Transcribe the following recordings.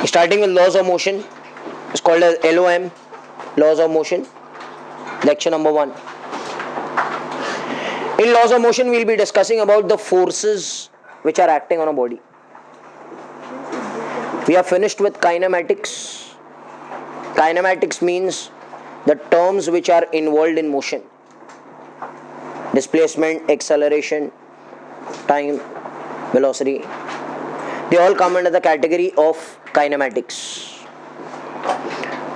Starting with laws of motion, it's called as LOM, laws of motion. Lecture number 1. In laws of motion, we'll be discussing about the forces which are acting on a body. We are finished with kinematics. Kinematics means the terms which are involved in motion. Displacement, acceleration, time, velocity. They all come under the category of kinematics.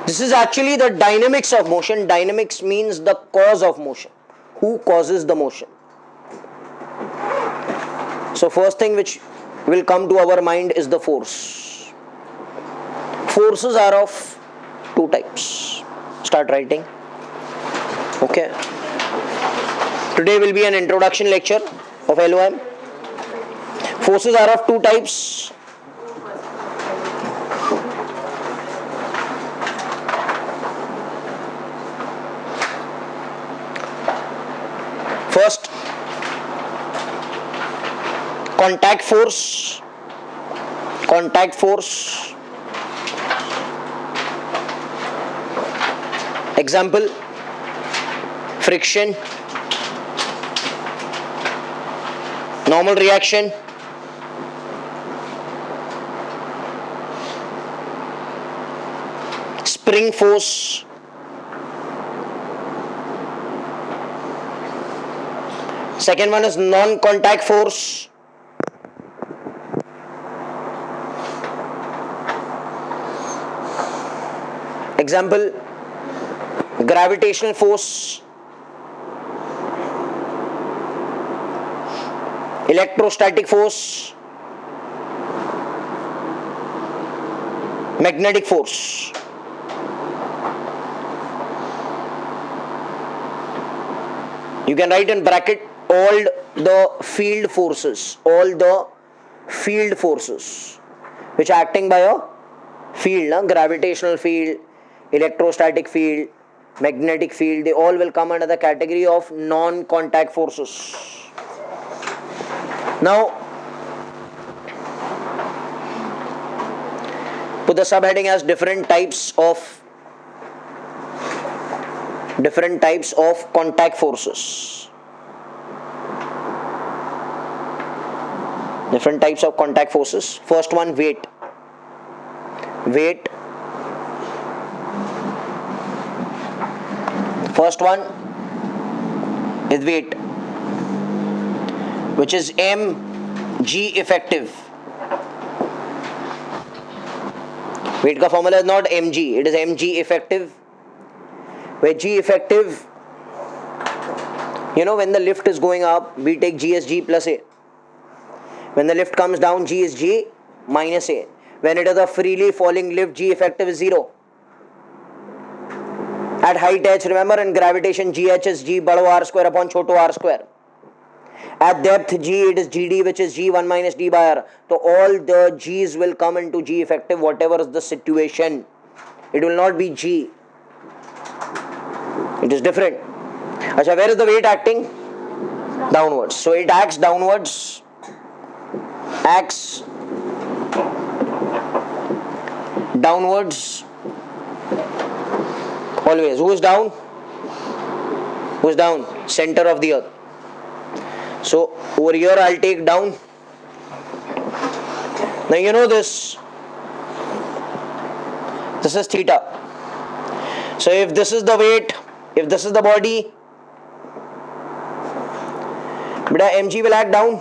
This is actually the dynamics of motion. Dynamics means the cause of motion. Who causes the motion? So first thing which will come to our mind is the force. Forces are of two types. Start writing. Okay. Today will be an introduction lecture of LOM. Forces are of two types. First, contact force. Contact force. Example, friction, normal reaction, spring force, second one is non-contact force. Example, gravitational force, electrostatic force, magnetic force. You can write in bracket all the field forces, which are acting by a field, gravitational field, electrostatic field, magnetic field, they all will come under the category of non-contact forces. Now, put the subheading as different types of contact forces. Different types of contact forces. First one, weight. First one is weight, which is mg effective. Weight का formula is not mg, it is mg effective. Where g effective, when the lift is going up, we take g as g plus a. When the lift comes down, g is g minus a. When it is a freely falling lift, g effective is 0. At height h, remember in gravitation, gh is g bado r square upon choto r square. At depth g, it is gd, which is g1 minus d by r. So all the g's will come into g effective, whatever is the situation. It will not be g. It is different. Achha, where is the weight acting? Downwards. So it acts downwards. Acts downwards. Always. Who is down? Who is down? Center of the earth. So over here I'll take down. Now you know this. This is theta. So if this is the weight, if this is the body, beta mg will act down.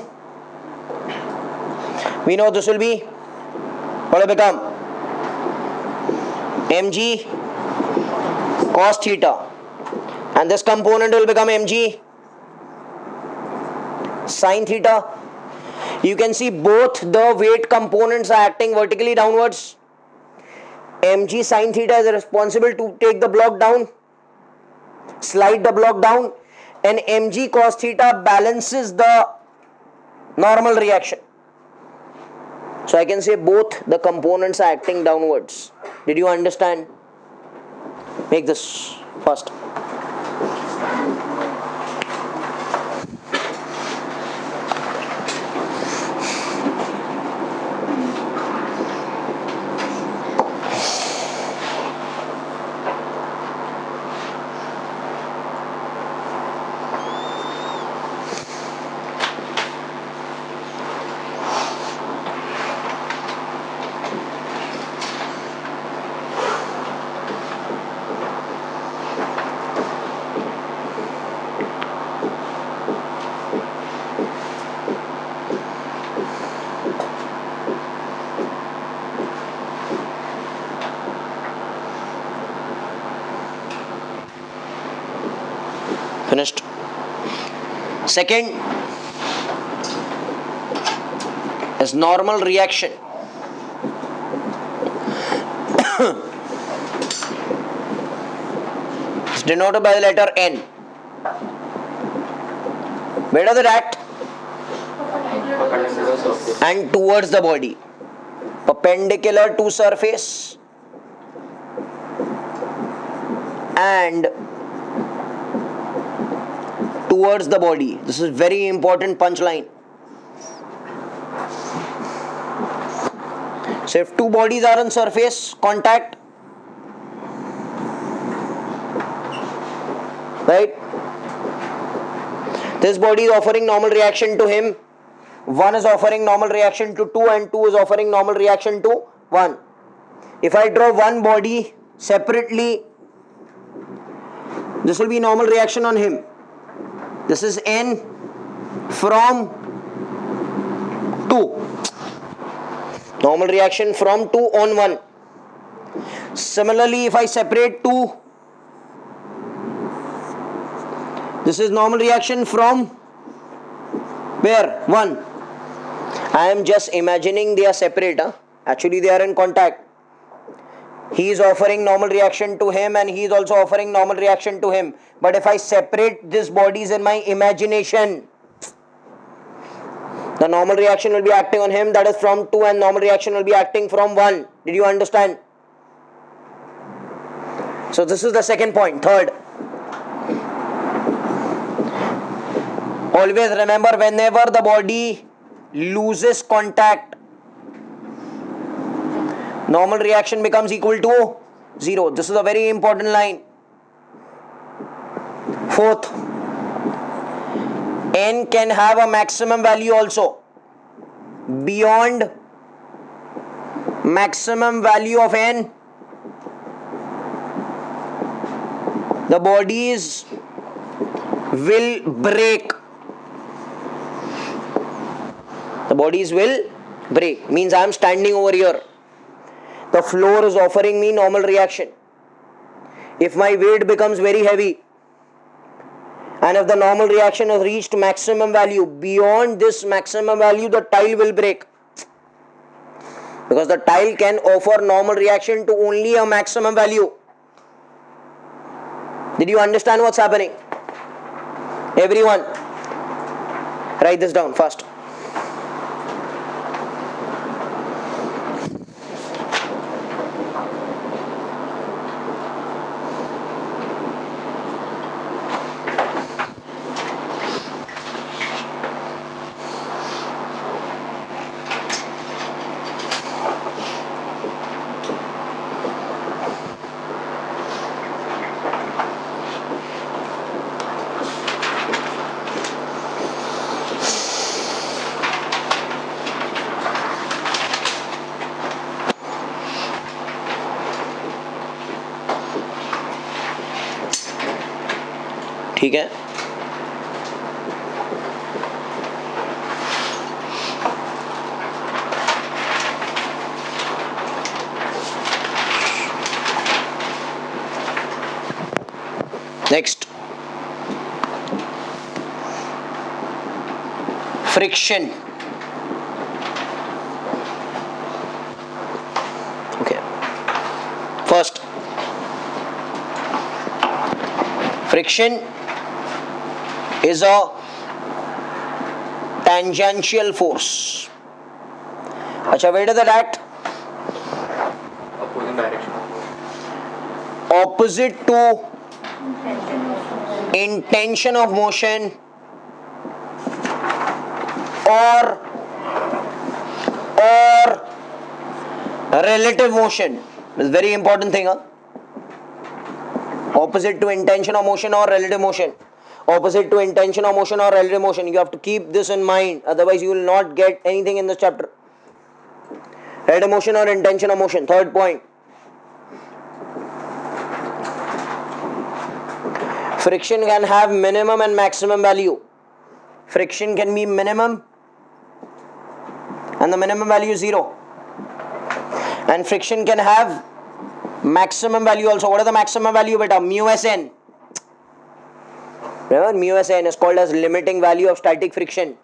We know this will be, what will become? mg cos theta. And this component will become mg sin theta. You can see both the weight components are acting vertically downwards. mg sin theta is responsible to take the block down, slide the block down, and mg cos theta balances the normal reaction. So I can say both the components are acting downwards. Did you understand? Make this first. Finished. Second is normal reaction. It's denoted by the letter N. Where does it act? And towards the body. Perpendicular to surface and towards the body. This is very important punchline. So if two bodies are on surface contact, right? This body is offering normal reaction to him. One is offering normal reaction to two, and two is offering normal reaction to one. If I draw one body separately, this will be normal reaction on him. This is N from 2. Normal reaction from 2 on 1. Similarly, if I separate 2, this is normal reaction from where? 1. I am just imagining they are separate. Actually, they are in contact. He is offering normal reaction to him and he is also offering normal reaction to him. But if I separate these bodies in my imagination, the normal reaction will be acting on him, that is from 2, and normal reaction will be acting from 1. Did you understand? So this is the second point. Third, always remember, whenever the body loses contact, normal reaction becomes equal to 0. This is a very important line. Fourth, N can have a maximum value also. Beyond maximum value of N, the bodies will break. The bodies will break. Means I am standing over here. The floor is offering me normal reaction. If my weight becomes very heavy, and if the normal reaction has reached maximum value, beyond this maximum value, the tile will break. Because the tile can offer normal reaction to only a maximum value. Did you understand what's happening? Everyone, write this down fast. ठीक है? Next, friction. Okay. First, friction is a tangential force. अच्छा, where does it act? Opposite direction. Opposite to intention of motion or relative motion. It's a very important thing. Opposite to intention of motion or relative motion. Opposite to intention of motion or relative motion. You have to keep this in mind, otherwise you will not get anything in this chapter. Relative motion or intention of motion. Third point. Friction can have minimum and maximum value. Friction can be minimum and the minimum value is 0. And friction can have maximum value also. What is the maximum value, beta? Mu Sn. Remember, mu s n is called as limiting value of static friction.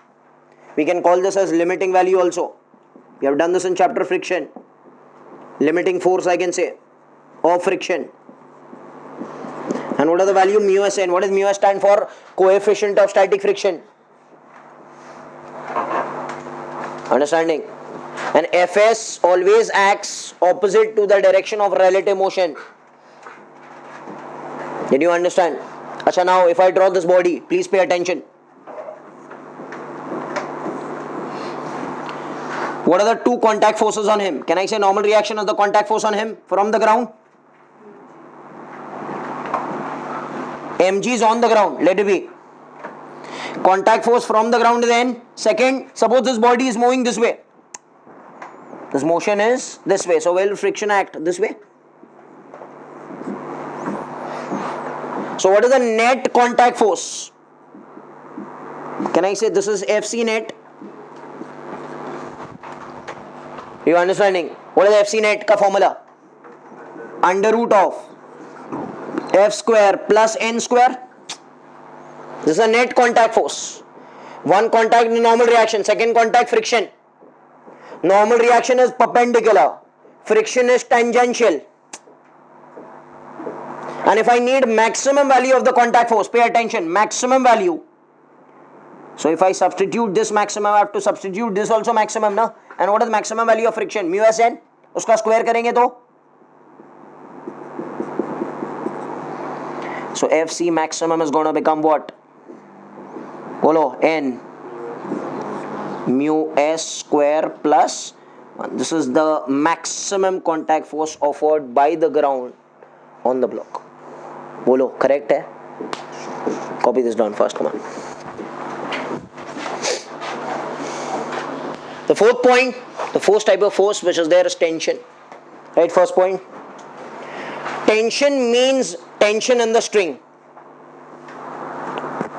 We can call this as limiting value also. We have done this in chapter friction. Limiting force, I can say, of friction. And what are the value mu s n? What does mu s stand for? Coefficient of static friction. Understanding? And Fs always acts opposite to the direction of relative motion. Did you understand? Acha, now if I draw this body, please pay attention. What are the two contact forces on him? Can I say normal reaction is the contact force on him from the ground? Mg is on the ground, let it be. Contact force from the ground then. Second, suppose this body is moving this way. This motion is this way. So will friction act this way? So what is the net contact force? Can I say this is Fc net? You understanding? What is Fc net ka formula? Under root of F square plus N square. This is a net contact force. One contact in normal reaction, second contact friction. Normal reaction is perpendicular, friction is tangential. And if I need maximum value of the contact force, pay attention, maximum value. So if I substitute this maximum, I have to substitute this also maximum, na? And what is maximum value of friction? Mu s n. Uska square karenge to. So Fc maximum is going to become what? Bolo, n mu s square plus, this is the maximum contact force offered by the ground on the block. Bolo, correct hai? Copy this down first, come on. The fourth point, the fourth type of force which is there is tension. Right, first point. Tension means tension in the string.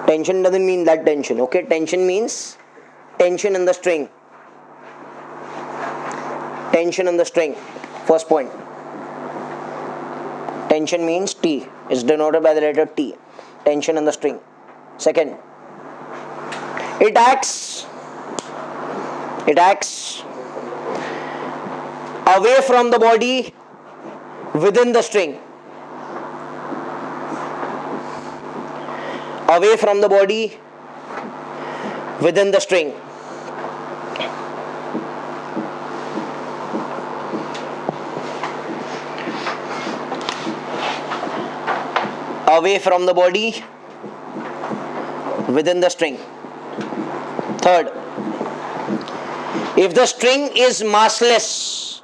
Tension doesn't mean that tension, okay? Tension means tension in the string. Tension in the string. First point. Tension means T. It's denoted by the letter T. Tension in the string. Second. It acts away from the body within the string. Away from the body within the string. Away from the body within the string. Third, if the string is massless,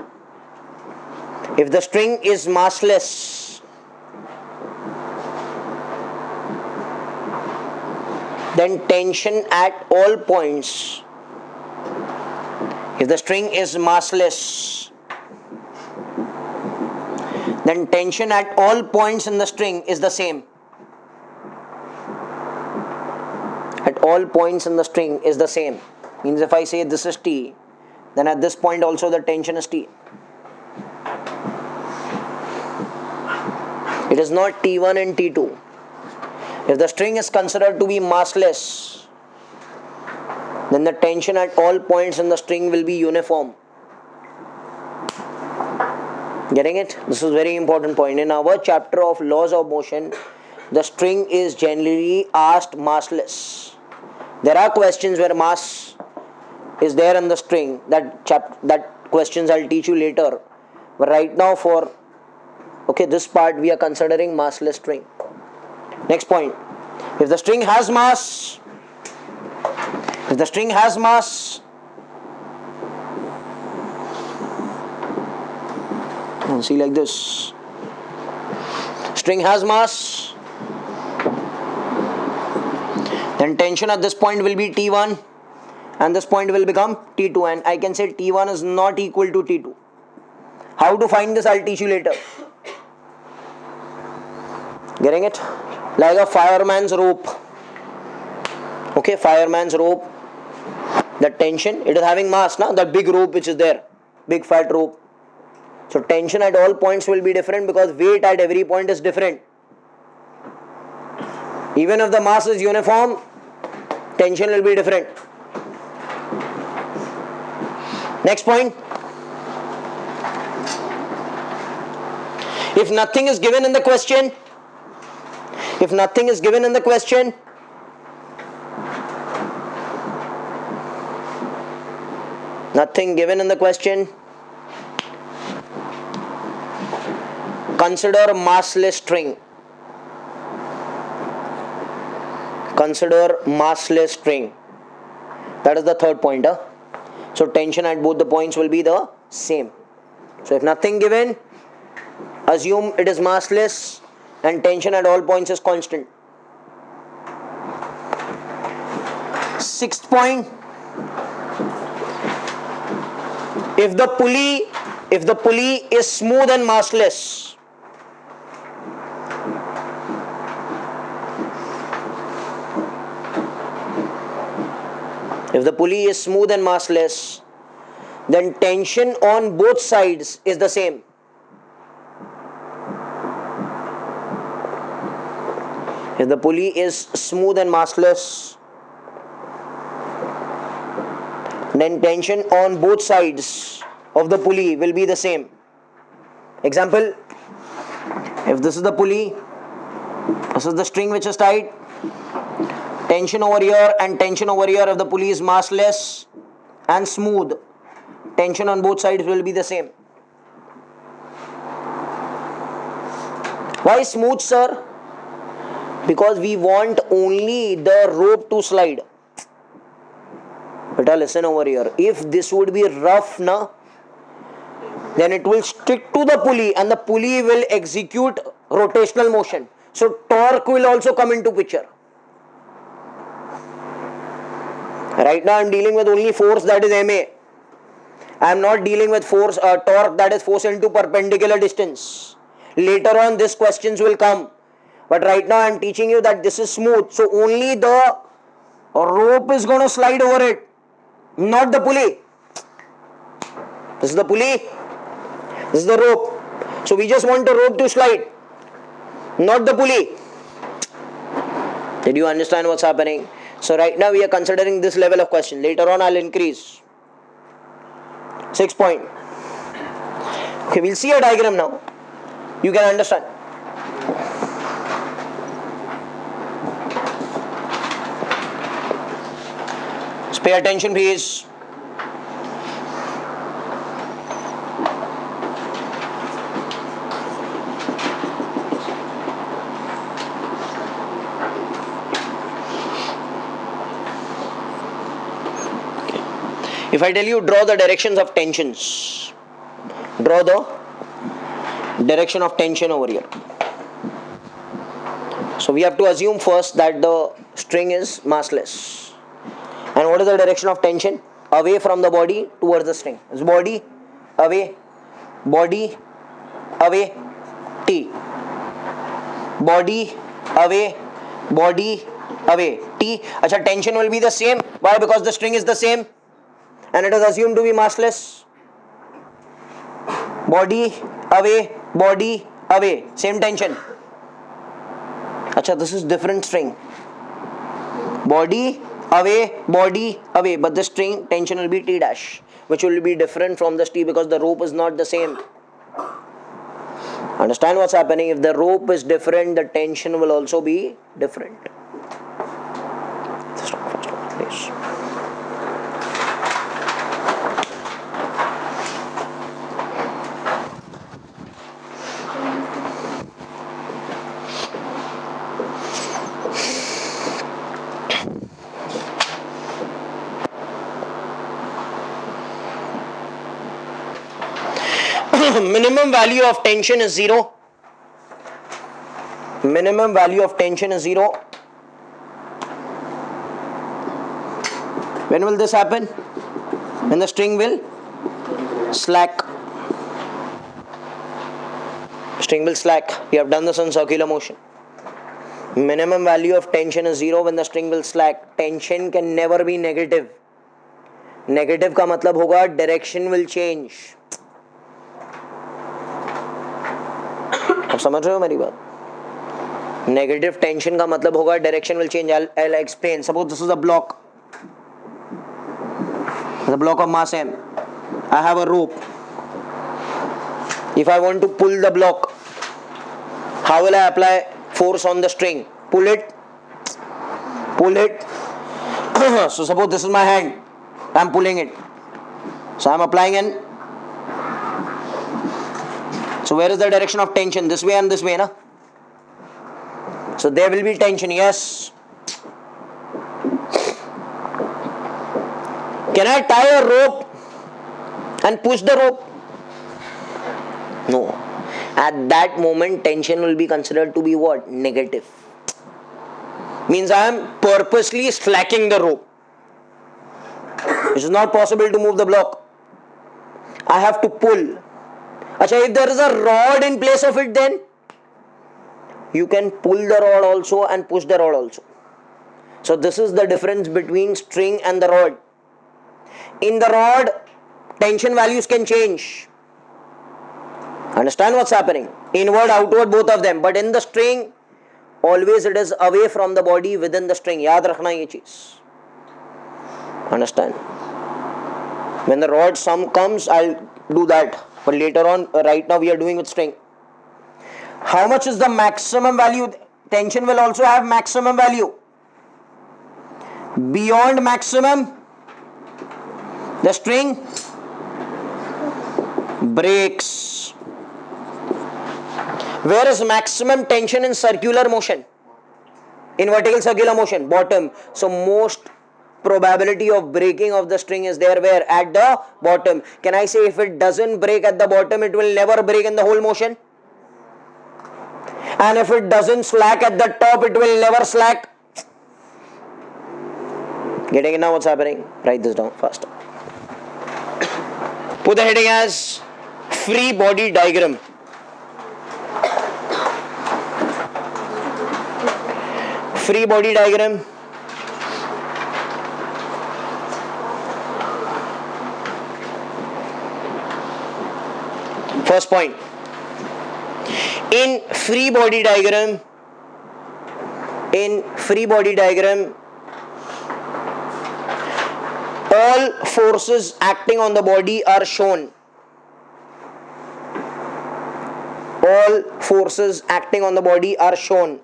then tension at all points. If the string is massless, then tension at all points in the string is the same. At all points in the string is the same. Means if I say this is T, then at this point also the tension is T. It is not T1 and T2. If the string is considered to be massless, then the tension at all points in the string will be uniform. Getting it? This is a very important point. In our chapter of laws of motion, the string is generally asked massless. There are questions where mass is there in the string. That questions I'll teach you later. But right now for this part we are considering massless string. Next point. If the string has mass, see like this. String has mass, then tension at this point will be T1 and this point will become T2, and I can say T1 is not equal to T2. How to find this I'll teach you later. Getting it? Like a fireman's rope. Okay, fireman's rope. The tension, it is having mass, na? That big rope which is there. Big fat rope. So tension at all points will be different because weight at every point is different. Even if the mass is uniform, tension will be different. Next point. If nothing is given in the question, nothing given in the question, consider massless string. That is the third point. So tension at both the points will be the same. So if nothing given, assume it is massless and tension at all points is constant. Sixth point. If the pulley is smooth and massless, then tension on both sides is the same. If the pulley is smooth and massless, then tension on both sides of the pulley will be the same. Example, if this is the pulley, this is the string which is tied, tension over here and tension over here. If the pulley is massless and smooth, tension on both sides will be the same. Why smooth, sir? Because we want only the rope to slide. Beta, listen over here. If this would be rough, then it will stick to the pulley and the pulley will execute rotational motion. So torque will also come into picture. Right now I am dealing with only force, that is MA. I am not dealing with force torque, that is force into perpendicular distance. Later on these questions will come. But right now I am teaching you that this is smooth. So only the rope is going to slide over it, not the pulley. This is the pulley. This is the rope. So we just want the rope to slide, not the pulley. Did you understand what's happening? So right now we are considering this level of question. Later on I'll increase. 6 point. Okay, we'll see a diagram now. You can understand. So pay attention, please. If I tell you draw the directions of tensions, draw the direction of tension over here. So we have to assume first that the string is massless. And what is the direction of tension? Away from the body towards the string. It's body, away, T. Body, away, T. Achha, tension will be the same. Why? Because the string is the same. And it is assumed to be massless. Body, away, same tension. Achha, this is different string. Body, away, but the string tension will be T dash, which will be different from this T because the rope is not the same. Understand what's happening? If the rope is different, the tension will also be different. Please. Minimum value of tension is 0. Minimum value of tension is 0. When will this happen? When the string will slack. String will slack. We have done this on circular motion. Minimum value of tension is 0 when the string will slack. Tension can never be negative. Negative का मतलब होगा direction will change. आप समझ रहे हो मेरी बात? Negative tension का मतलब होगा direction will change. I'll explain. Suppose this is a block. The block of mass m. I have a rope. If I want to pull the block, how will I apply force on the string? Pull it. Pull it. So suppose this is my hand. I am pulling it. So I am applying an. So where is the direction of tension? This way and this way, na? So there will be tension, yes. Can I tie a rope and push the rope? No. At that moment, tension will be considered to be what? Negative. Means I am purposely slacking the rope. It is not possible to move the block. I have to pull. Achha, if there is a rod in place of it, then you can pull the rod also and push the rod also. So this is the difference between string and the rod. In the rod, tension values can change. Understand what's happening? Inward, outward, both of them. But in the string, always it is away from the body within the string. Yaad rakhna ye cheez. Understand? When the rod sum comes, I'll do that. But later on, right now we are doing with string. How much is the maximum value? Tension will also have maximum value. Beyond maximum, the string breaks. Where is maximum tension in circular motion? In vertical circular motion, bottom. So most probability of breaking of the string is there where? At the bottom. Can I say if it doesn't break at the bottom, it will never break in the whole motion? And if it doesn't slack at the top, it will never slack. Getting it now what's happening? Write this down faster. Put the heading as free body diagram. Free body diagram. First point. In free body diagram, all forces acting on the body are shown. All forces acting on the body are shown.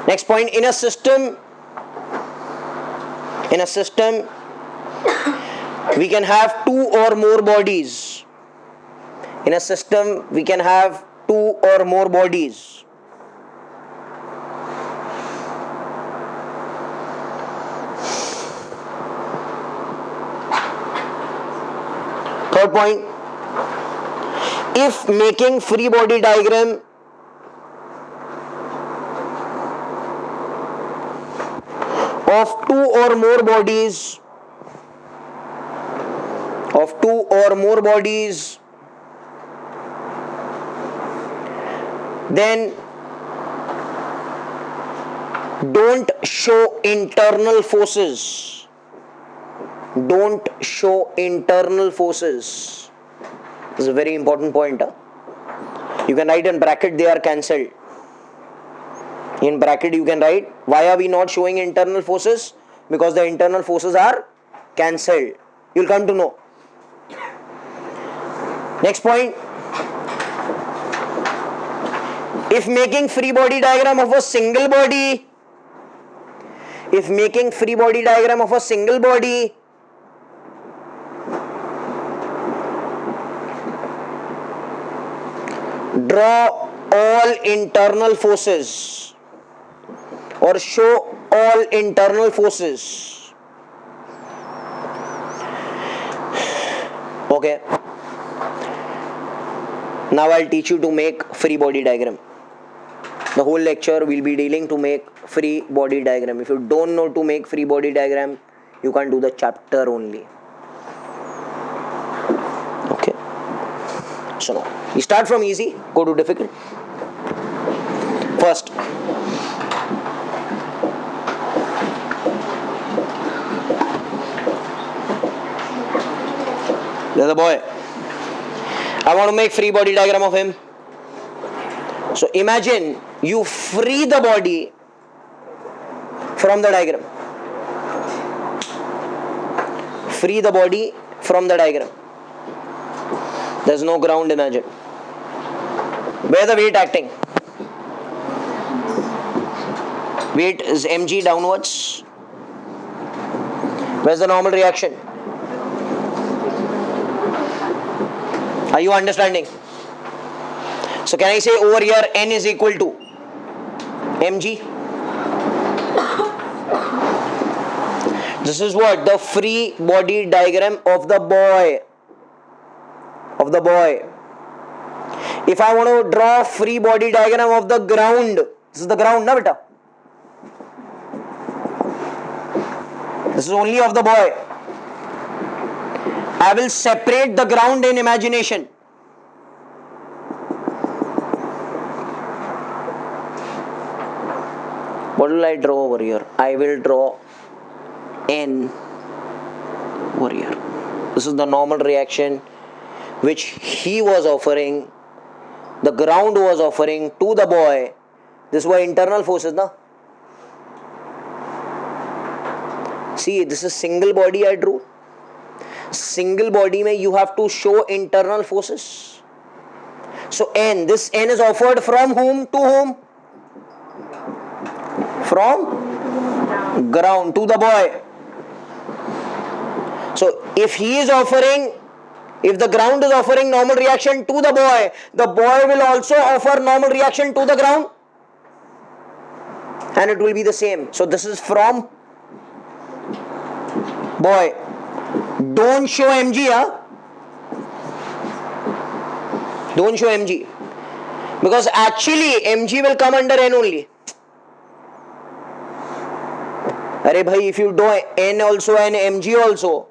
Next point, in a system, we can have two or more bodies. In a system, we can have two or more bodies. Third point, if making free body diagram of two or more bodies, then don't show internal forces. Don't show internal forces. This is a very important point. You can write in bracket, they are cancelled. In bracket you can write, why are we not showing internal forces? Because the internal forces are cancelled. You'll come to know. Next point. If making free body diagram of a single body, draw all internal forces or show all internal forces. Okay. Now I'll teach you to make free body diagram. The whole lecture will be dealing to make free body diagram. If you don't know to make free body diagram, you can't do the chapter only. Okay. So now, we start from easy, go to difficult. First, There's a boy. I want to make free body diagram of him. So imagine you free the body from the diagram. Free the body from the diagram. There's no ground, imagine. Where the weight acting? Weight is mg downwards. Where's the normal reaction? Are you understanding? So can I say over here n is equal to mg? This is what? The free body diagram of the boy. If I want to draw free body diagram of the ground, this is the ground, na beta? This is only of the boy. I will separate the ground in imagination. What will I draw over here? I will draw N over here. This is the normal reaction which he was offering, the ground was offering to the boy. This were internal forces, na? See, this is single body I drew. Single body mein you have to show internal forces. So N, this N is offered from whom to whom? From ground to the boy. So if he is offering, if the ground is offering normal reaction to the boy will also offer normal reaction to the ground. And it will be the same. So this is from boy. Don't show mg, huh? Don't show mg. Because actually mg will come under n only. Arey bhai, if you do n also and mg also,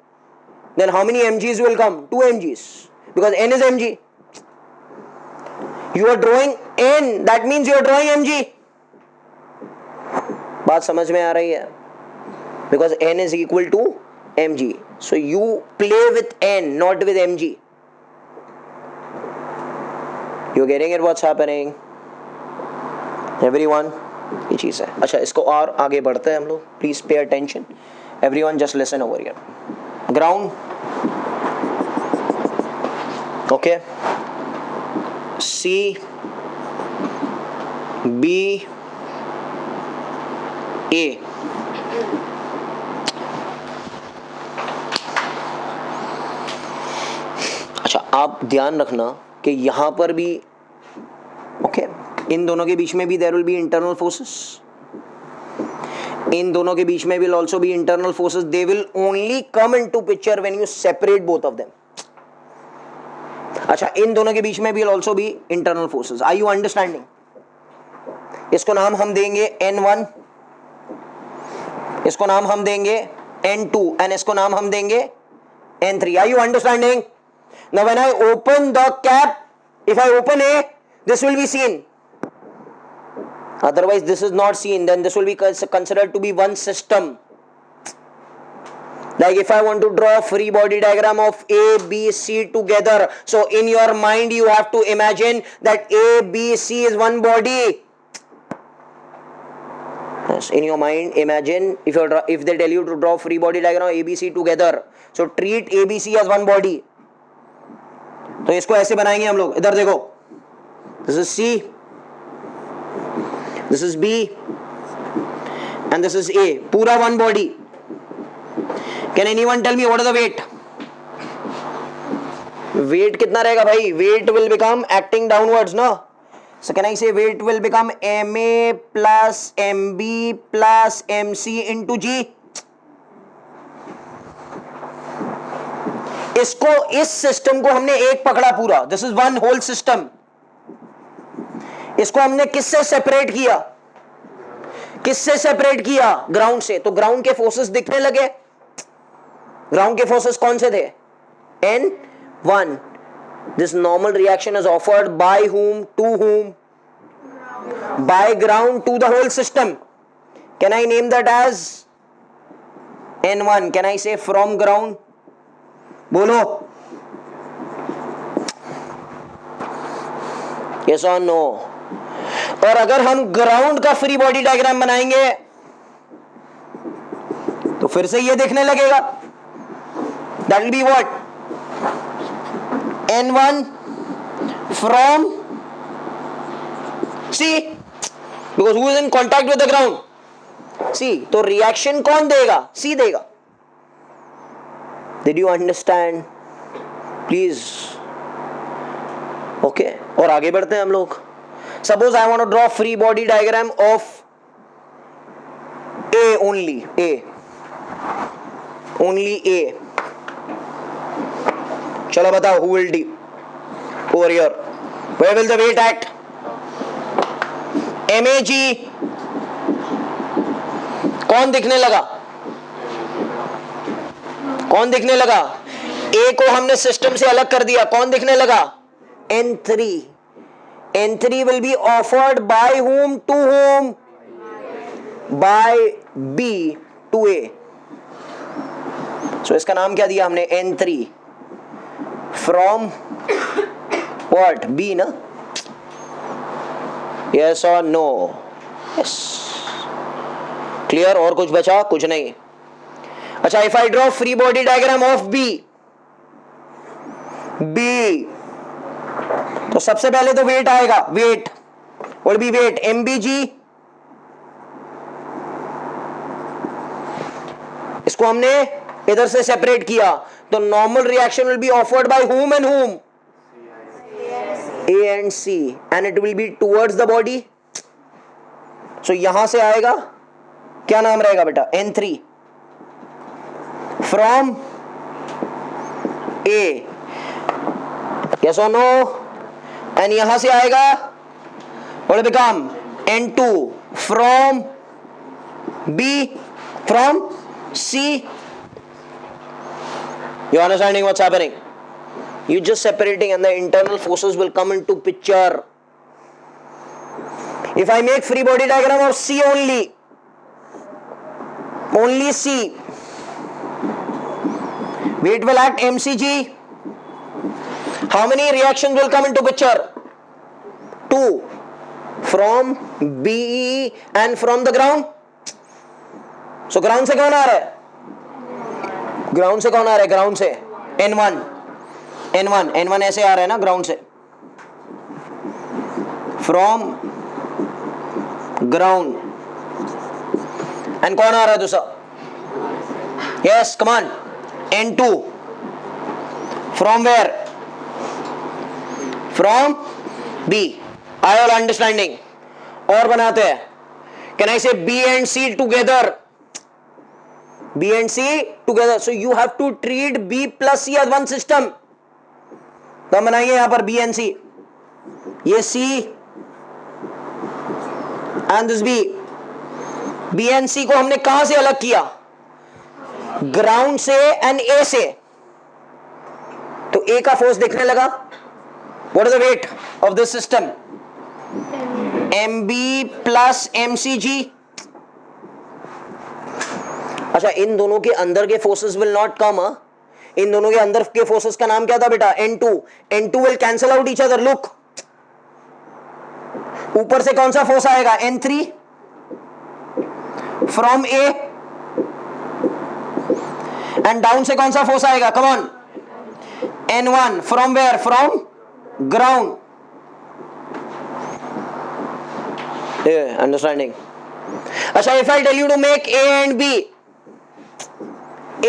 then how many mg's will come? 2 mg's. Because n is mg. You are drawing n, that means you are drawing mg. बात समझ में आ रही है? Because n is equal to mg. So you play with n, not with mg. You getting it? What's happening? Everyone? ये चीज़ है. अच्छा, इसको और आगे बढ़ते हैं हम लोग. Please pay attention. Everyone just listen over here. Ground. Okay. C, B, A. अच्छा, आप ध्यान रखना कि यहां पर भी ओके, इन दोनों के बीच में भी there will be internal forces. इन दोनों के बीच में will also be internal forces. They will only come into picture when you separate both of them. अच्छा, इन दोनों के बीच में will also be internal forces. Are you understanding? इसको नाम हम देंगे N1, इसको नाम हम देंगे N2 एंड इसको नाम हम देंगे N3. Are you understanding? Now when I open the cap, if I open A, this will be seen. Otherwise this is not seen. Then this will be considered to be one system. Like if I want to draw a free body diagram of A, B, C together. So in your mind you have to imagine that A, B, C is one body. Yes, in your mind imagine if they tell you to draw free body diagram of A, B, C together. So treat A, B, C as one body. तो इसको ऐसे बनाएंगे हम लोग. इधर देखो, this is C, this is B and this is A. पूरा one body. Can anyone tell me what is the weight? Weight कितना रहेगा भाई? Weight will become acting downwards ना. So can I say weight will become MA plus MB plus MC into G. इसको, इस system को हमने एक पकड़ा पूरा. This is one whole system. इसको हमने किससे सेपरेट किया? किससे सेपरेट किया? ग्राउंड से. तो ग्राउंड के फोर्सेस दिखने लगे. ग्राउंड के फोर्सेस कौन से थे? N1. This normal reaction is offered by whom to whom? By ground to the whole system. Can I name that as N1? Can I say from ground? बोलो. Yes और no? और अगर हम ground का free body diagram बनाएंगे तो फिर से ये देखने लगेगा. That will be what? N1 from C, because who is in contact with the ground? C. तो रिएक्शन कौन देगा? C देगा. Did you understand? Please. Okay. और आगे बढ़ते हैं हम लोग. Suppose I want to draw free body diagram of A only. A. Only A. चलो बताओ, who will do over here? Where will the weight act? MAG. कौन दिखने लगा? कौन दिखने लगा? A को हमने सिस्टम से अलग कर दिया, कौन दिखने लगा? N3. N3 will be offered by whom to whom? By B to A. So इसका नाम क्या दिया हमने? N3. From what? B ना? Yes or no? Yes. Clear? और कुछ बचा? कुछ नहीं. अच्छा, if I draw free body diagram of B. B. तो सबसे पहले तो weight आएगा. Weight. What will be weight? MBG. इसको हमने इधर से सेपरेट किया, तो normal reaction will be offered by whom and whom? A and C, and it will be towards the body. So यहां से आएगा, क्या नाम रहेगा बेटा? N3 from A. Yes or no? And यहां से आएगा, what will become? N2 from B from C. You understanding what's happening? You just separating and the internal forces will come into picture. If I make free body diagram of C only C, weight will act MCG. How many reactions will come into picture? 2 from BE and from the ground. So ground से कौन आ रहा है? Ground से कौन आ रहा है? Ground से N1 ऐसे आ रहा है ना ग्राउंड से. From ground. एंड कौन आ रहा है दूसरा? Yes, come on. N2 from where? From B. I all understanding? और बनाते हैं. Can I say B and C together? B and C together. So you have to treat B plus C as one system. तो हम बनाइए यहां पर B and C. ये C and this B. B and C को हमने कहां से अलग किया? ग्राउंड से एंड A से. तो A का फोर्स दिखने लगा. What is the weight of this system? MB plus MCG. अच्छा, इन दोनों के अंदर के फोर्सेस विल नॉट कम. इन दोनों के अंदर के फोर्सेस का नाम क्या था बेटा? N2 will cancel out each other. Look, ऊपर से कौन सा फोर्स आएगा? N3 from A. And down से कौन सा फोर्स आएगा? Come on. N1 from where? From ground. Understanding? अच्छा, if I tell you to make A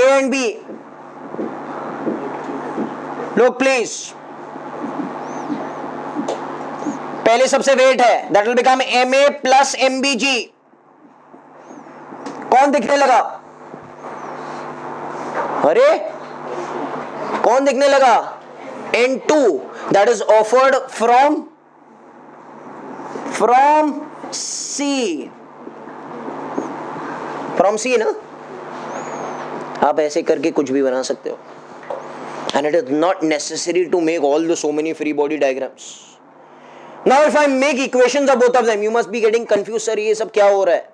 and B. Look please. पहले सबसे वेट है, that will become MA plus MBG. कौन दिखने लगा? अरे कौन दिखने लगा? N2 that is offered from C. From C ना? आप ऐसे करके कुछ भी बना सकते हो. And it is not necessary to make all the so many free body diagrams. Now if I make equations of both of them, you must be getting confused, sir, ये सब क्या हो रहा है?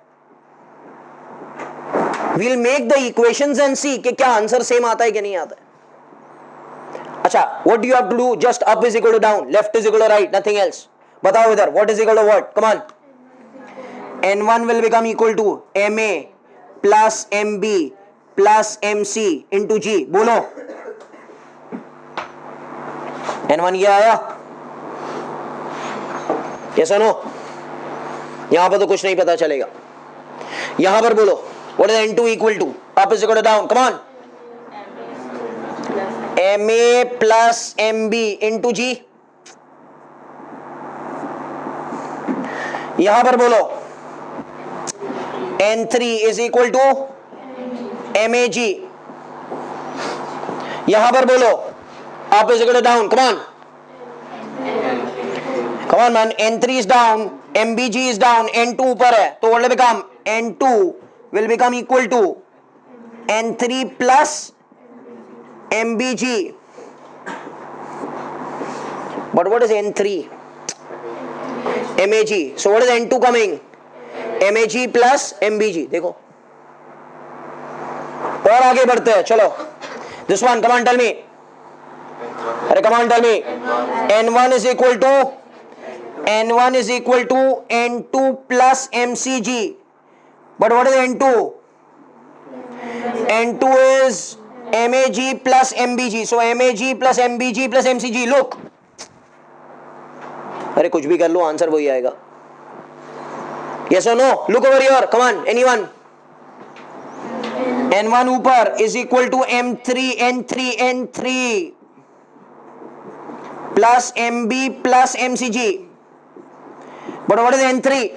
We'll make the equations and see कि क्या answer same आता है कि नहीं आता है. अच्छा, what do you have to do? Just up is equal to down, left is equal to right, nothing else. बताओ इधर, what is equal to what? Come on. N1 will become equal to MA plus MB plus MC into G. बोलो N1 ये आया? Yes or no? यहां पर तो कुछ नहीं पता चलेगा. यहां पर बोलो what is N2 equal to? Up is equal to down. Come on. MA plus MB into G. यहां पर बोलो N3 is equal to MAG. यहां पर बोलो up is equal to down. Come on. Come on man. N3 is down, MBG is down, N2 ऊपर है, तो what will become? N2 will become equal to N3 plus MBG. But what is N3? MAG. So what is N2 coming? MAG plus MBG. देखो और आगे बढ़ते हैं. चलो this one, come on tell me. अरे come on tell me. N1 is equal to N2 plus MCG. But what is N2? N2 is MAG plus MBG. So MAG plus MBG plus MCG. Look. अरे कुछ भी कर लो, answer वही आएगा. Yes or no? Look over here. Come on, anyone. N1 ऊपर is equal to N3 plus MB plus MCG. But what is N3?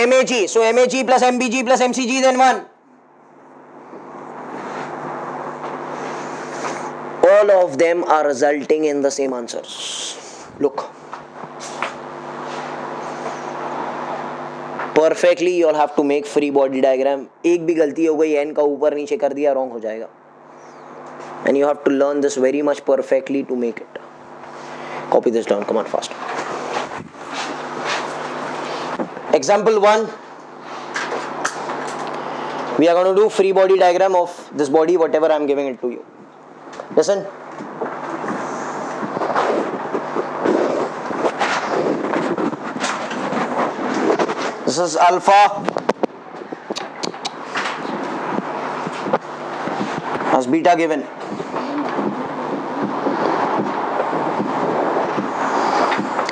MAG. So MAG plus MBG plus MCG is N1. All of them are resulting in the same answers. Look. Perfectly you all have to make free body diagram. एक भी गलती हो गई, n का ऊपर नीचे कर दिया, wrong हो जाएगा. And you have to learn this very much perfectly to make it. Copy this down. Come on, fast. Example 1. We are going to do free body diagram of this body, whatever I am giving it to you. Listen. This is alpha as beta given.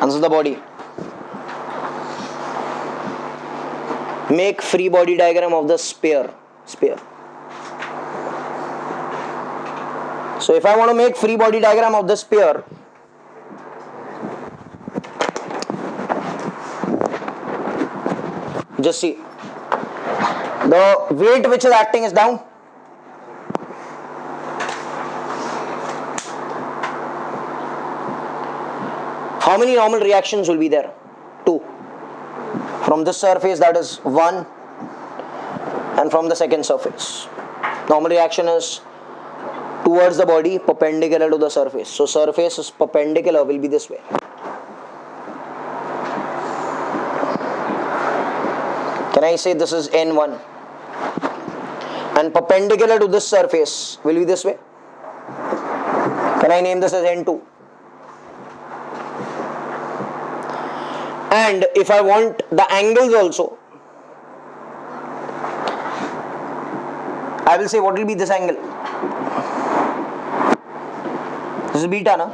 And this is the body. Make free body diagram of the sphere. So if I want to make free body diagram of the sphere, just see the weight which is acting is down. How many normal reactions will be there? 2. From this surface, that is 1, and from the second surface. Normal reaction is towards the body, perpendicular to the surface. So surface is perpendicular, will be this way. Can I say this is N1? And perpendicular to this surface will be this way. Can I name this as N2? And if I want the angles also, I will say what will be this angle? This is beta, na?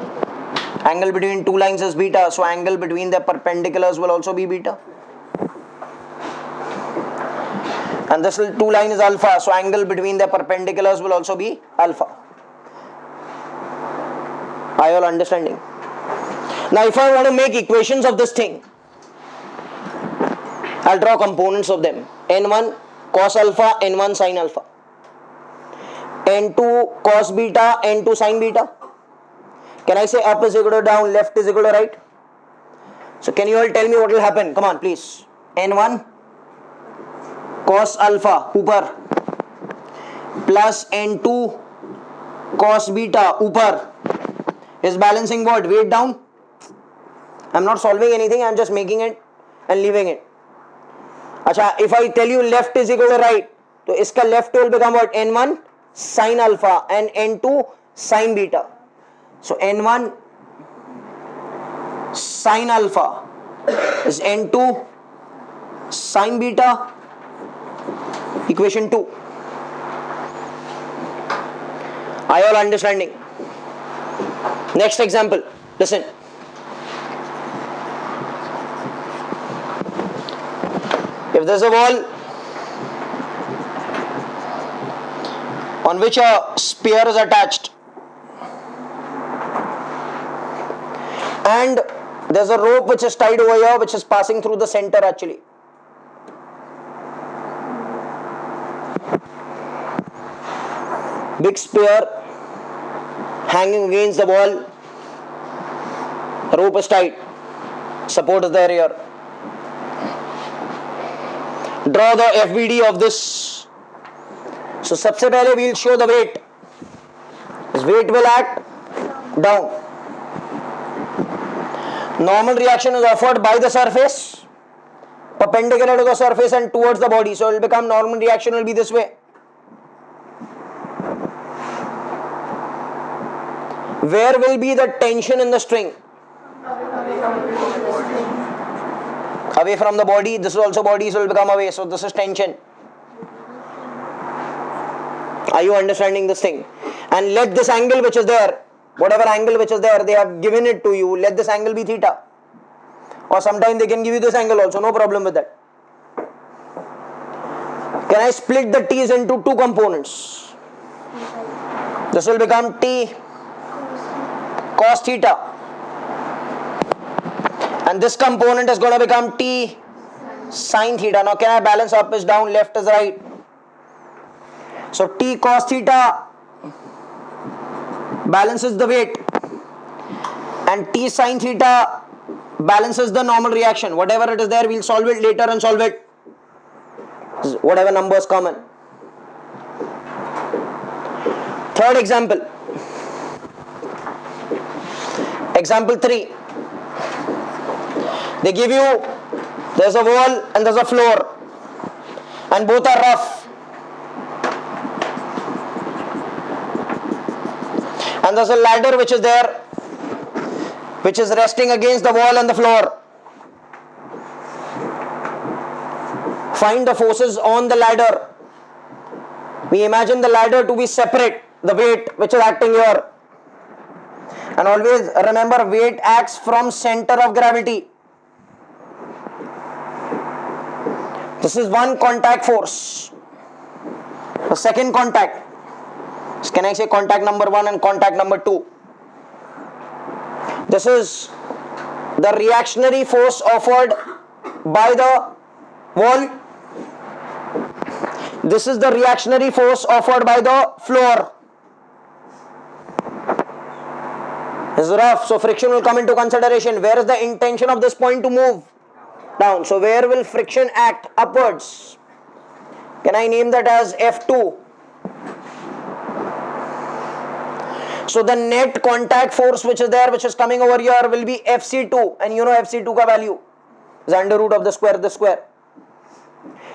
Angle between two lines is beta, so angle between the perpendiculars will also be beta. And this two line is alpha, so angle between the perpendiculars will also be alpha. Are you all understanding? Now if I want to make equations of this thing, I'll draw components of them. N1 cos alpha, N1 sin alpha. N2 cos beta, N2 sin beta. Can I say up is equal to down, left is equal to right? So can you all tell me what will happen? Come on please. N1 cos alpha ऊपर plus N2 cos beta ऊपर is balancing what? Weight down? I'm not solving anything, I'm just making it and leaving it. अच्छा, if I tell you left is equal to right, तो इसका left will become what? N1 sin alpha and N2 sin beta. So N1 sin alpha is N2 sine beta, equation 2. Are you all understanding? Next example, listen. If there's a wall on which a spear is attached and there's a rope which is tied over here which is passing through the center actually. Big spear hanging against the wall, rope is tied, support is there here. Draw the FBD of this. So सबसे पहले we'll show the weight. This weight will act down. Normal reaction is offered by the surface, perpendicular to the surface and towards the body. So it will become normal reaction will be this way. Where will be the tension in the string? Away from the body. This is also body, so it will become away. So this is tension. Are you understanding this thing? And let this angle which is there, whatever angle which is there, they have given it to you. Let this angle be theta. Or sometimes they can give you this angle also. No problem with that. Can I split the T's into two components? This will become T cos theta. And this component is going to become T sin theta. Now can I balance up is down, left is right? So T cos theta balances the weight and T sin theta balances the normal reaction. Whatever it is there, we'll solve it later and solve it. Whatever numbers common. Third example. Example 3. They give you, there's a wall and there's a floor and both are rough. And there's a ladder which is there, which is resting against the wall and the floor. Find the forces on the ladder. We imagine the ladder to be separate, the weight which is acting here. And always remember, weight acts from center of gravity. This is one contact force. The second contact. Can I say contact number 1 and contact number 2? This is the reactionary force offered by the wall. This is the reactionary force offered by the floor. This is rough, so friction will come into consideration. Where is the intention of this point to move? Down. So where will friction act? Upwards. Can I name that as F2? So the net contact force which is there, which is coming over here, will be FC2. And you know FC2 ka value is under root of the square.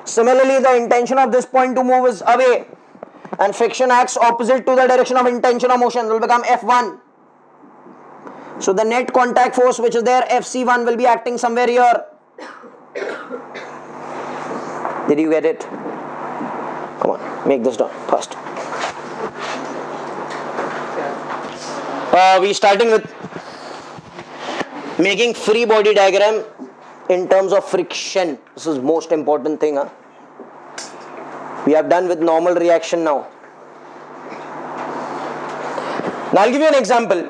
Similarly, the intention of this point to move is away. And friction acts opposite to the direction of intention of motion. It will become F1. So the net contact force which is there, FC1, will be acting somewhere here. Did you get it? Come on, make this done first. We starting with making free body diagram in terms of friction. This is most important thing. We have done with normal reaction now. Now I'll give you an example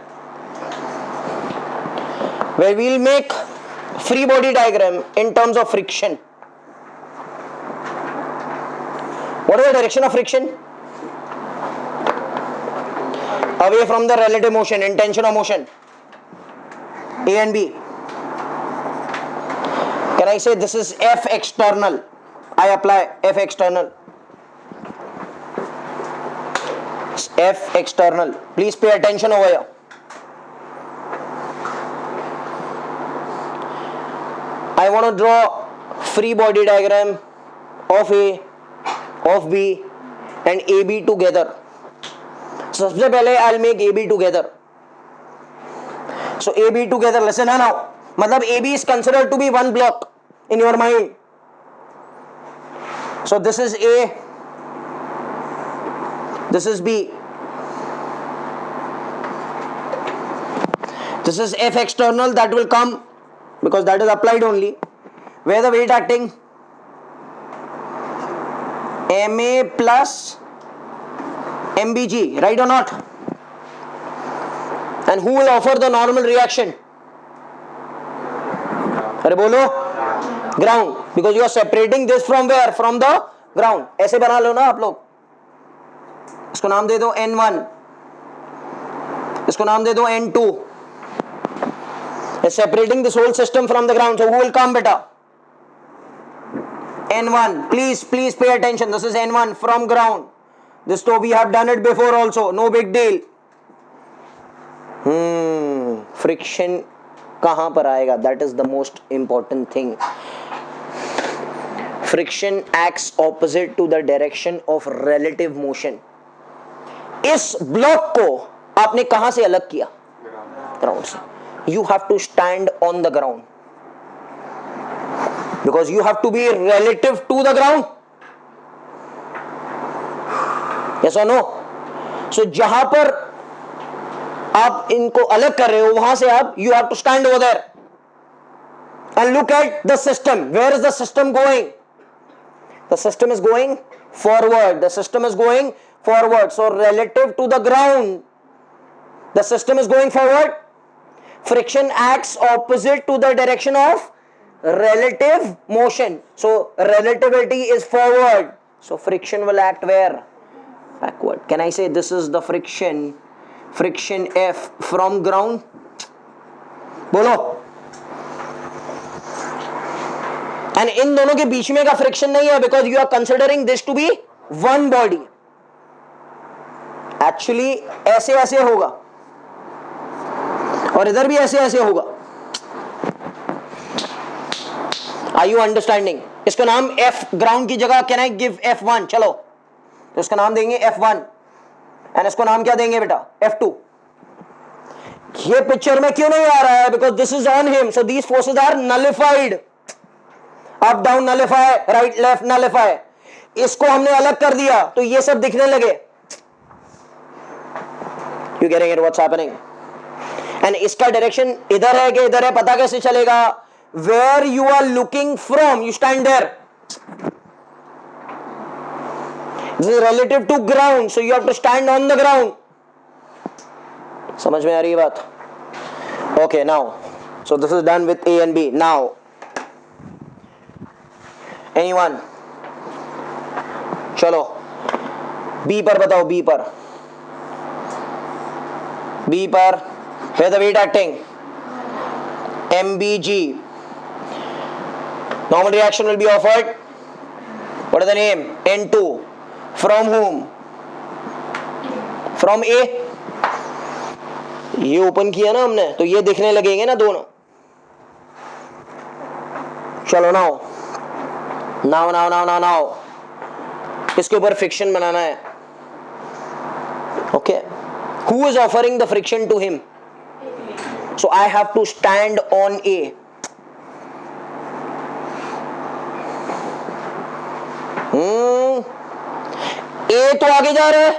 where we'll make free body diagram in terms of friction. What is the direction of friction? Away from the relative motion, intention of motion. A and B. Can I say this is F external? I apply F external. F external. Please pay attention over here. I want to draw free body diagram of A, of B and AB together. So सबसे पहले I'll make AB together. So AB together, listen now. मतलब AB is considered to be one block in your mind. So this is A, this is B, this is F external, that will come because that is applied only. Where the weight acting? MA plus MBG, right or not? And who will offer the normal reaction? अरे बोलो, ground, because you are separating this from where? From the ground. ऐसे बना लो ना आप लोग. इसको नाम दे दो N1, इसको नाम दे दो N2. It's separating this whole system from the ground. So who will come, beta? N1. Please pay attention. This is N1 from ground. This though we have done it before also. No big deal. Friction कहाँ पर आएगा? That is the most important thing. Friction acts opposite to the direction of relative motion. इस block को आपने कहां से अलग किया? ग्राउंड से. You have to stand on the ground because you have to be relative to the ground. Yes or no? So जहां पर आप इनको अलग कर रहे हो वहां से आप you have to stand over there and look at the system. Where is the system going? The system is going forward. The system is going forward. So relative to the ground, the system is going forward. Friction acts opposite to the direction of relative motion. So relativity is forward. So friction will act where? Backward. Can I say this is the friction? Friction F from ground. बोलो. And इन दोनों के बीच में का friction नहीं है because you are considering this to be one body. Actually ऐसे ऐसे होगा और इधर भी ऐसे ऐसे होगा. Are you understanding? इसको नाम F ग्राउंड की जगह can I give F1? चलो तो इसका नाम देंगे F1 एंड इसको नाम क्या देंगे बेटा? F2. ये पिक्चर में क्यों नहीं आ रहा है? Because this is on him. So these forces are nullified. Up down nullify, right left nullify. इसको हमने अलग कर दिया तो ये सब दिखने लगे. You getting it? What's happening? And इसका डायरेक्शन इधर है कि इधर है पता कैसे चलेगा? Where you are looking from, you stand there. This is relative to ground, so you have to stand on the ground. समझ में आ रही है बात? Okay, now, so this is done with A and B. Now, anyone? चलो, B पर बताओ, B पर. B पर, where the weight acting? MBG. Normal reaction will be offered. What is the name? N2. From whom? From A. ये open किया ना हमने तो ये दिखने लगेंगे ना दोनों. चलो नाउ इसके ऊपर फ्रिक्शन बनाना है. Okay. Who is offering the friction to him? So I have to stand on A. A तो आगे जा रहा है.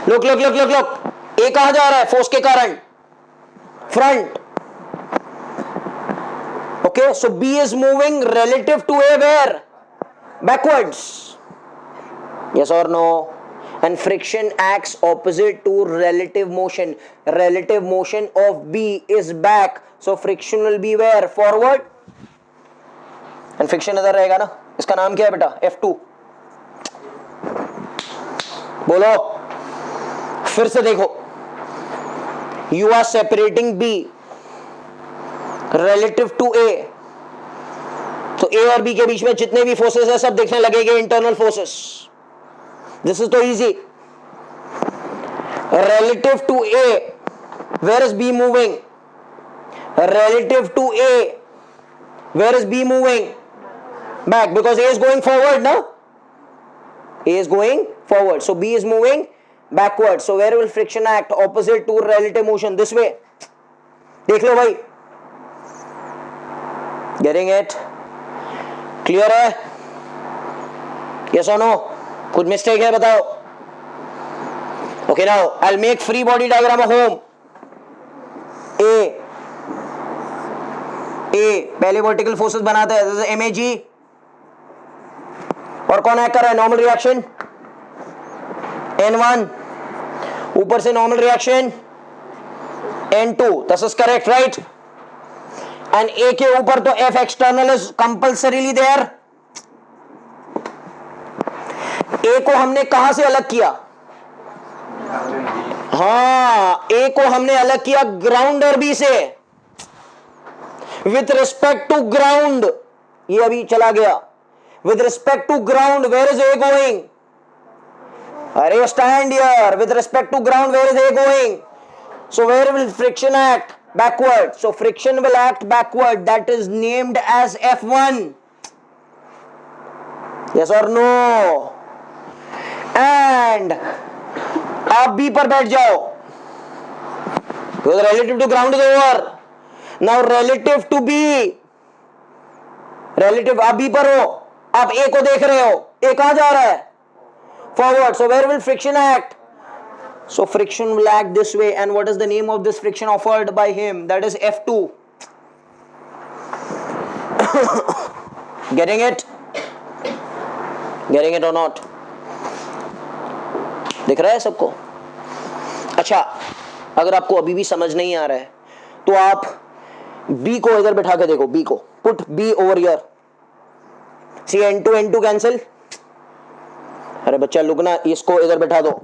Look. A कहां जा रहा है? फोर्स के कारण front. Okay, so B is moving relative to A where? Backwards. Yes or no? And friction acts opposite to relative motion. Relative motion of B is back. So friction will be where? Forward. And friction इधर रहेगा ना. इसका नाम क्या है बेटा? F2. बोलो. फिर से देखो. You are separating B relative to A. तो A और B के बीच में जितने भी फोर्सेस है सब दिखने लगेंगे internal forces. This is so easy. Relative to A, where is B moving? Relative to A, where is B moving? Back, because A is going forward, no? A is going forward, so B is moving backward. So where will friction act? Opposite to relative motion. This way. देख लो भाई. Getting it? Clear है? Yes or no? कुछ mistake है बताओ. Okay, now I'll make free body diagram of home. A पहले vertical forces बनाते हैं, जैसे MAG. और कौन हैक कर रहा है? नॉर्मल रिएक्शन N1, ऊपर से normal reaction N2. This is correct, right? And A के ऊपर तो F external is compulsorily there. A को हमने कहां से अलग किया? हाँ, A को हमने अलग किया ग्राउंडर B से. विथ रिस्पेक्ट टू ग्राउंड, ये अभी चला गया. With respect to ground, where is A going? अरे stand here. With respect to ground, where is A going? So where will friction act? Backward. So friction will act backward. That is named as F1. Yes or no? And आप B पर बैठ जाओ. Because relative to ground is over. Now relative to B. Relative, आप B पर हो. आप A को देख रहे हो. A कहां जा रहा है? Forward. So where will friction act? So friction will act this way. And what is the name of this friction offered by him? That is F2. Getting it? Getting it or not? दिख रहा है सबको? अच्छा, अगर आपको अभी भी समझ नहीं आ रहा है तो आप B को इधर बैठा के देखो. B को put B over here. See N2 cancel. अरे बच्चा लुकना, इसको इधर बैठा दो.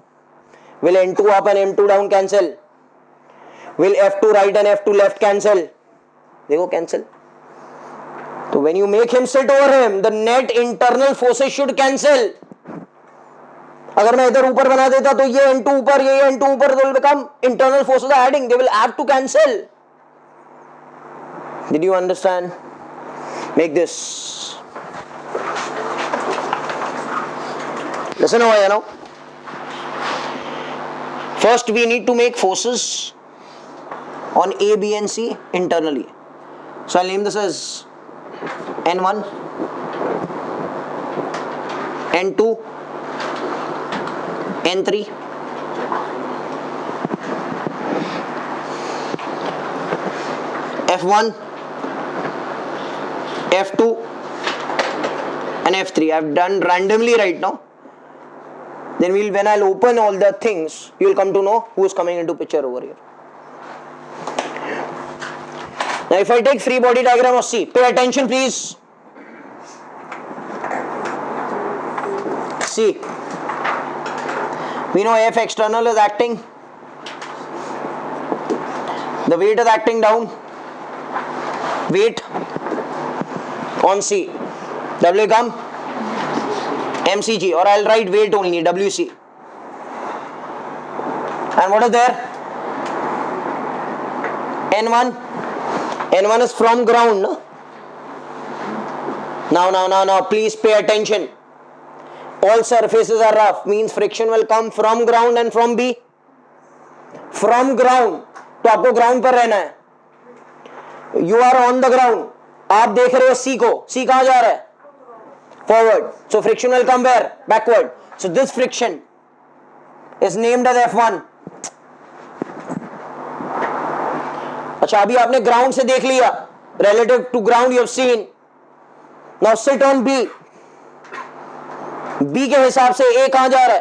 Will N2 up and M2 down cancel? Will F2 right and F2 left cancel? देखो cancel. तो when you make him sit over him, the net internal forces should cancel. अगर मैं इधर ऊपर बना देता तो ये N2 ऊपर, ये N2 ऊपर, they will become internal forces are adding. They will have to cancel. Did you understand? Make this. Listen over here now. First, we need to make forces on A, B, and C internally. So I'll name this as N1, N2, N3, F1, F2, and F3. I've done randomly right now. Then when I'll open all the things, you'll come to know who is coming into picture over here. Now if I take free body diagram of C, pay attention please. C. We know F external is acting. The weight is acting down. Weight on C. W come MCG, or I'll write weight only, WC. And what is there? N1. N1 is from ground, no? Now, please pay attention. All surfaces are rough, means friction will come from ground and from B. From ground, तो आपको ground पर रहना है. You are on the ground. आप देख रहे हो C को. C कहाँ जा रहा है? Forward. So friction will come where? Backward. So this friction is named as F1. अच्छा, अभी आपने ground से देख लिया. Relative to ground you have seen. Now sit on B. B के हिसाब से A कहाँ जा रहा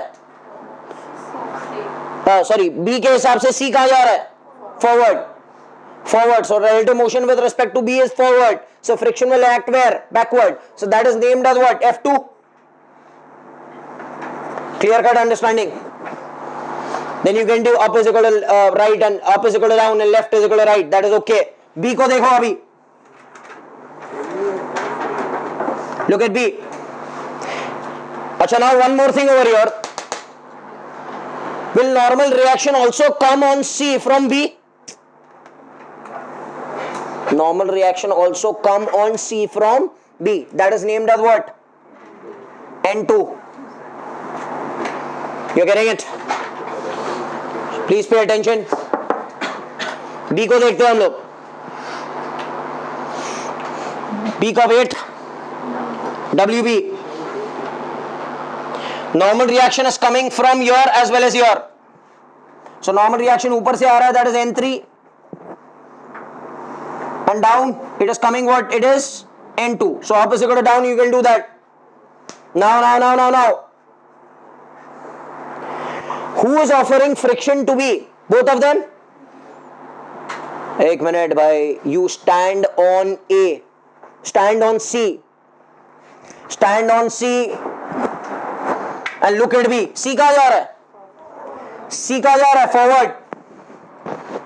है? Sorry, B के हिसाब से C कहाँ जा रहा है? Forward. Forward. So relative motion with respect to B is forward. So friction will act where? Backward. So that is named as what? F2. Clear cut understanding? Then you can do up is equal to right and up is equal to down and left is equal to right. That is okay. B को देखो अभी. Look at B. अच्छा, now one more thing over here. Will normal reaction also come on C from B? Normal reaction also come on C from B. That is named as what? N2. You're getting it? Please pay attention. B को देखते हैं हम लोग. P का weight WB. Normal reaction is coming from your as well as your. So normal reaction ऊपर से आ रहा है, that is N3, and down it is coming what? It is N2. So up is equal to down, you can do that. Now. Who is offering friction to B? Both of them? एक minute भाई, you stand on A, stand on C, stand on C and look at B. C कहाँ जा रहा है? C कहाँ जा रहा है? फॉरवर्ड.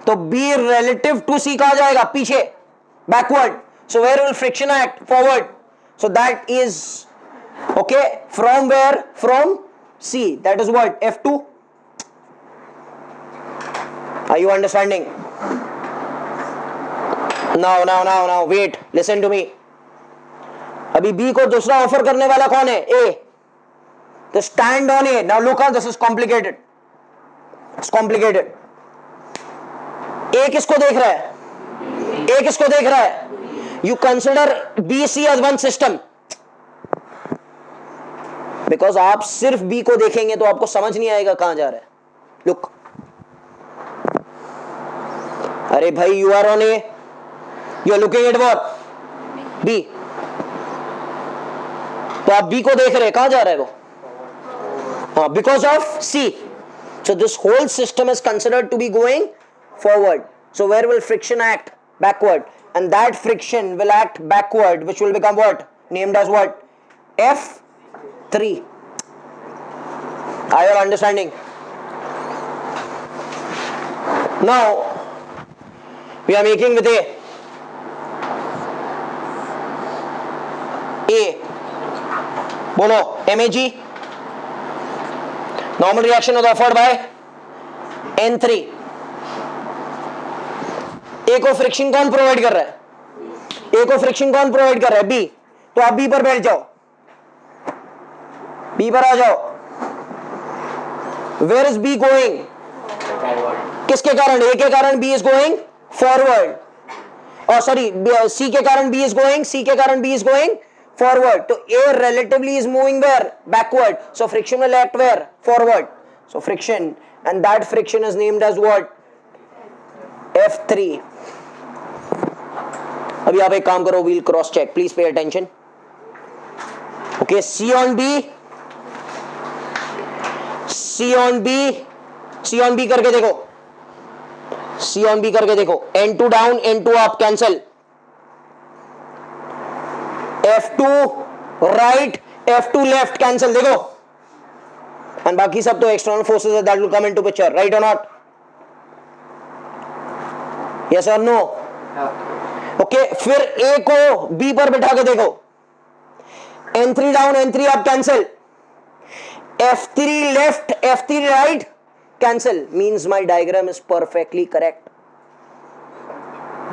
तो B relative to C कहाँ जाएगा? पीछे, backward. So where will friction act? Forward. So that is okay. From where? From C. That is what? F2. Are you understanding? Now. Wait. Listen to me. अभी B को दूसरा offer करने वाला कौन है? A. तो stand on A. Now look how this is complicated. It's complicated. A किसको देख रहा है? A किसको देख रहा है? You consider BC as one system. Because आप सिर्फ B को देखेंगे तो आपको समझ नहीं आएगा कहां जा रहा है. Look. अरे भाई, you are on A. You are looking at what? B. तो आप B को देख रहे हैं, कहां जा रहा है वो? हाँ, because of C. So this whole system is considered to be going forward. So where will friction act? Backward. And that friction will act backward, which will become what? Named as what? F3. Are you all understanding? Now we are making with A. बोलो, MAG. Normal reaction was offered by N3. A को friction कौन provide कर रहा है? A को friction कौन provide कर रहा है? B. तो आप B पर बैठ जाओ, B पर आ जाओ. Where is B going? किसके कारण? A के कारण B is going forward. और सॉरी, C के कारण B is going, C के कारण B is going forward. तो A relatively is moving where? Backward. So friction will act where? Forward. So friction, and that friction is named as what? F3. अभी आप एक काम करो, we'll cross check. Please pay attention. Okay, C on B, C on B, C on B करके देखो, C on B करके देखो. N2 down, N2 up, cancel. F2 right, F2 left, cancel. देखो. And बाकी सब तो external forces है, that will come into picture, right or not? Yes or no? Okay, फिर A को B पर बिठा के देखो. N3 down, N3 up, cancel. F3 left, F3 right, cancel. Means my diagram is perfectly correct.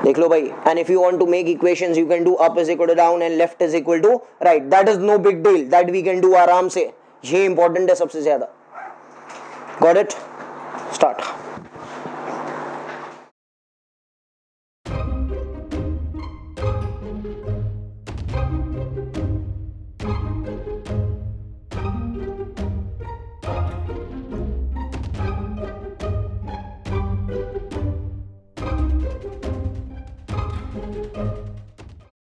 देख लो भाई. And if you want to make equations, you can do up is equal to down and left is equal to right. That is no big deal. That we can do आराम से. ये important है सबसे ज्यादा. Got it? Start.